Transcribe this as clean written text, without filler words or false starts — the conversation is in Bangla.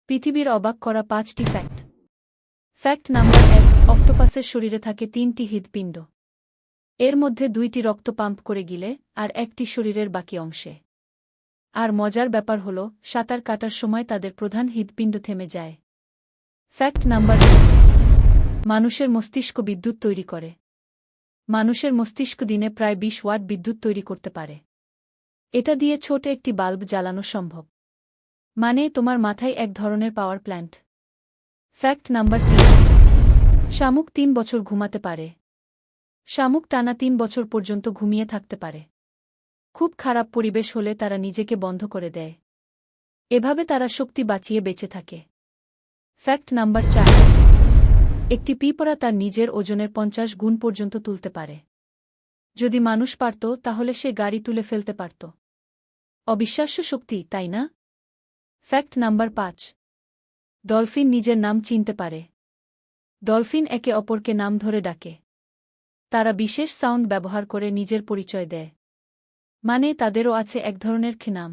পৃথিবীর অবাক করা 5টি ফ্যাক্ট। ফ্যাক্ট নাম্বার 1, অক্টোপাসের শরীরে থাকে 3টি হৃৎপিণ্ড। এর মধ্যে 2টি রক্ত পাম্প করে গিলে, আর একটি শরীরের বাকি অংশে। আর মজার ব্যাপার হল, সাঁতার কাটার সময় তাদের প্রধান হৃৎপিণ্ড থেমে যায়। ফ্যাক্ট নাম্বার 2, মানুষের মস্তিষ্ক বিদ্যুৎ তৈরি করে। মানুষের মস্তিষ্ক দিনে প্রায় 20 ওয়াট বিদ্যুৎ তৈরি করতে পারে। এটা দিয়ে ছোট একটি বাল্ব জ্বালানো সম্ভব। মানে তোমার মাথায় এক ধরনের পাওয়ার প্ল্যান্ট। ফ্যাক্ট নাম্বার 3, শামুক 3 বছর ঘুমাতে পারে। শামুক টানা 3 বছর পর্যন্ত ঘুমিয়ে থাকতে পারে। খুব খারাপ পরিবেশ হলে তারা নিজেকে বন্ধ করে দেয়। এভাবে তারা শক্তি বাঁচিয়ে বেঁচে থাকে। ফ্যাক্ট নাম্বার 4, একটি পিঁপড়া তার নিজের ওজনের 50 গুণ পর্যন্ত তুলতে পারে। যদি মানুষ পারত তাহলে সে গাড়ি তুলে ফেলতে পারত। অবিশ্বাস্য শক্তি, তাই না? ফ্যাক্ট নাম্বার 5, ডলফিন নিজের নাম চিনতে পারে। ডলফিন একে অপরকে নাম ধরে ডাকে। তারা বিশেষ সাউন্ড ব্যবহার করে নিজের পরিচয় দেয়। মানে তাদেরও আছে এক ধরনের নাম।